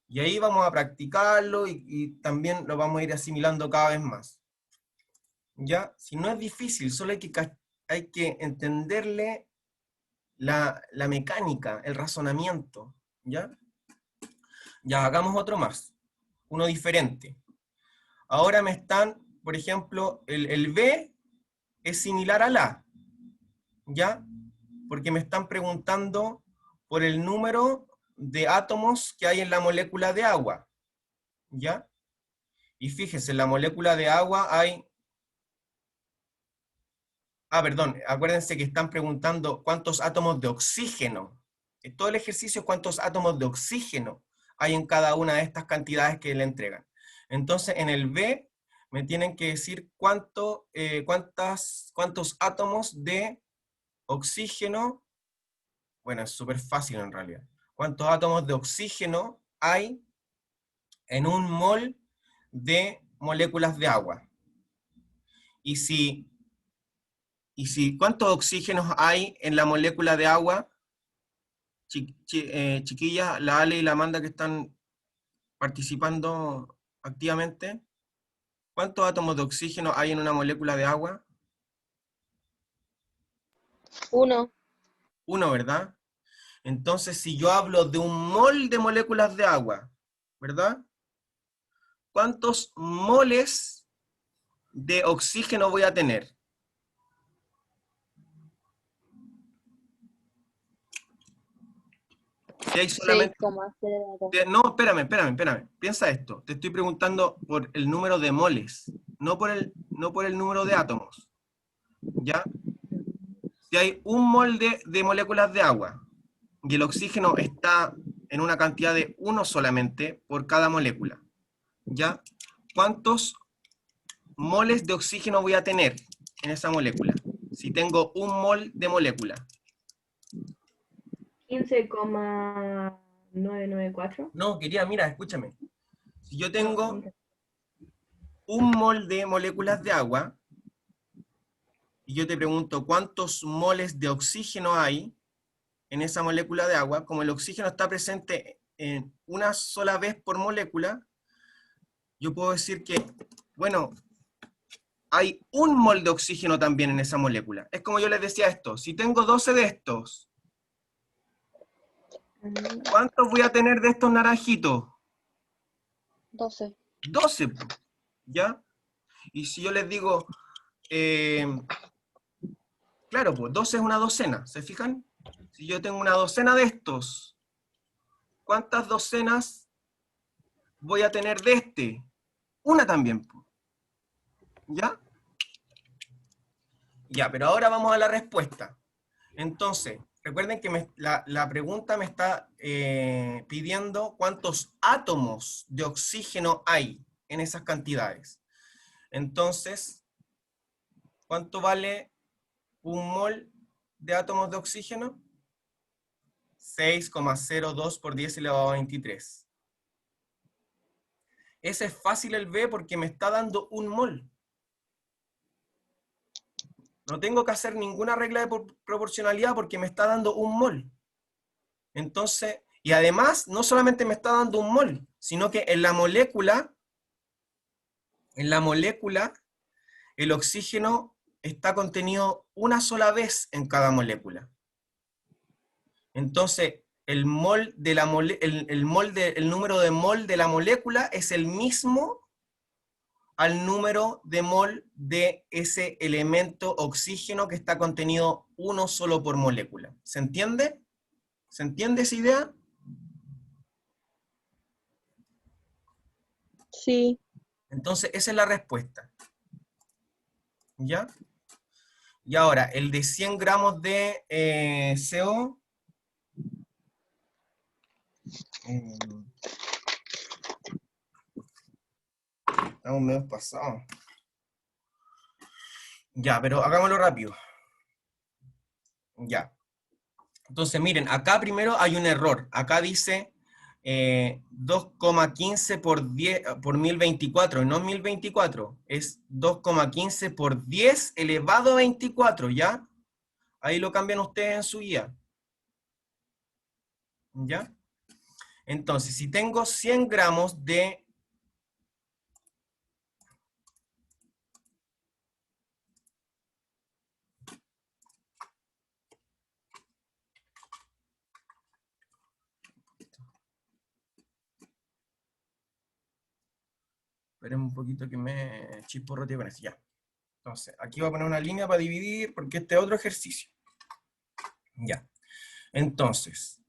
Speaker 1: Y ahí vamos a practicarlo y también lo vamos a ir asimilando cada vez más. ¿Ya? Si no es difícil, solo hay que entenderle la mecánica, el razonamiento. ¿Ya? Ya, hagamos otro más. Uno diferente. Ahora me están, por ejemplo, el B es similar al A. ¿Ya? Porque me están preguntando por el número de átomos que hay en la molécula de agua. ¿Ya? Y fíjese, en la molécula de agua hay... perdón, acuérdense que están preguntando cuántos átomos de oxígeno. En todo el ejercicio, cuántos átomos de oxígeno hay en cada una de estas cantidades que le entregan. Entonces, en el B me tienen que decir cuántos átomos de oxígeno. Bueno, es súper fácil en realidad. ¿Cuántos átomos de oxígeno hay en un mol de moléculas de agua? Y si ¿cuántos oxígenos hay en la molécula de agua? Chiquillas, la Ale y la Amanda que están participando activamente, ¿cuántos átomos de oxígeno hay en una molécula de agua?
Speaker 3: 1.
Speaker 1: Uno, ¿verdad? Entonces, si yo hablo de un mol de moléculas de agua, ¿verdad? ¿cuántos moles de oxígeno voy a tener? Si hay solamente...
Speaker 3: 6,0.
Speaker 1: No, espérame. Piensa esto. Te estoy preguntando por el número de moles, no por el número de átomos. ¿Ya? Si hay un mol de moléculas de agua y el oxígeno está en una cantidad de 1 solamente por cada molécula, ¿ya? ¿Cuántos moles de oxígeno voy a tener en esa molécula? Si tengo un mol de molécula.
Speaker 2: 15,994.
Speaker 1: No, mira, escúchame. Si yo tengo un mol de moléculas de agua, y yo te pregunto cuántos moles de oxígeno hay en esa molécula de agua, como el oxígeno está presente en una sola vez por molécula, yo puedo decir que, bueno, hay un mol de oxígeno también en esa molécula. Es como yo les decía esto, si tengo 12 de estos, ¿cuántos voy a tener de estos naranjitos?
Speaker 3: 12.
Speaker 1: 12, ¿ya? Y si yo les digo, claro, pues 12 es una docena, ¿se fijan? Si yo tengo una docena de estos, ¿cuántas docenas voy a tener de este? Una también, ¿ya? Ya, pero ahora vamos a la respuesta. Entonces, recuerden que la pregunta me está pidiendo cuántos átomos de oxígeno hay en esas cantidades. Entonces, ¿cuánto vale un mol de átomos de oxígeno? 6,02 por 10 elevado a 23. Ese es fácil el B porque me está dando un mol. No tengo que hacer ninguna regla de proporcionalidad porque me está dando un mol. Entonces, y además, no solamente me está dando un mol, sino que en la molécula, el oxígeno está contenido una sola vez en cada molécula. Entonces, el número de mol de la molécula es el mismo al número de mol de ese elemento oxígeno que está contenido uno solo por molécula. ¿Se entiende? ¿Se entiende esa idea?
Speaker 3: Sí.
Speaker 1: Entonces, esa es la respuesta. ¿Ya? Y ahora, el de 100 gramos de CO. Estamos medio pasados. Ya, pero hagámoslo rápido. Ya. Entonces, miren, acá primero hay un error. Acá dice 2,15 por 1024, no 1024. Es 2,15 por 10 elevado a 24, ¿ya? Ahí lo cambian ustedes en su guía. ¿Ya? Entonces, si tengo 100 gramos de... Esperen un poquito que me chisporroteo con eso. Ya. Entonces, aquí voy a poner una línea para dividir, porque este es otro ejercicio. Ya. Entonces,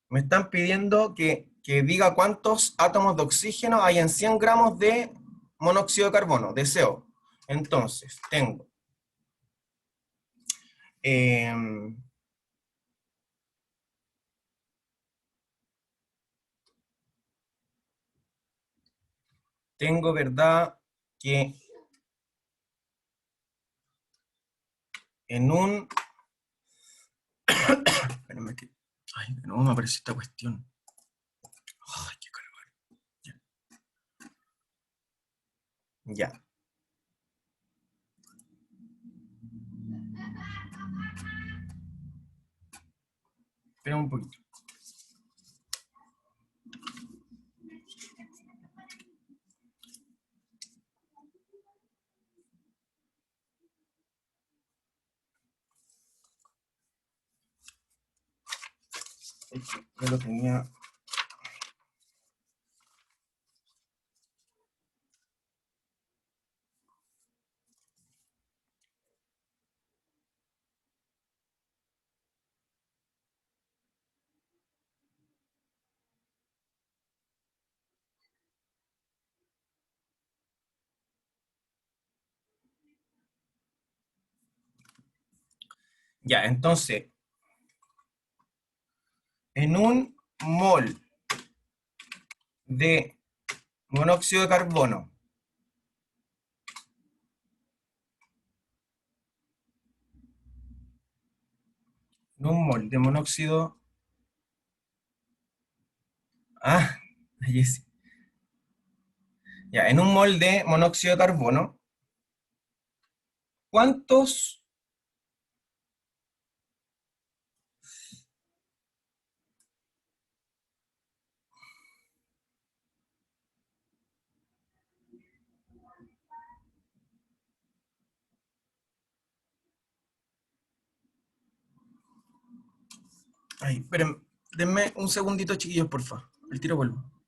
Speaker 1: me están pidiendo que diga cuántos átomos de oxígeno hay en 100 gramos de monóxido de carbono, de CO. Entonces, em, tengo, ¿verdad? Que en un... Espérenme que... Ay, de nuevo me apareció esta cuestión. Ay, qué calor. Ya. Ya. Espera un poquito. Yo lo tenía... Ya, entonces, en un mol de monóxido de carbono, en un mol de monóxido... Ah, ahí sí. Ya, en un mol de monóxido de carbono, ¿cuántos... Ay, esperen, denme un segundito, chiquillos, porfa. El tiro vuelvo.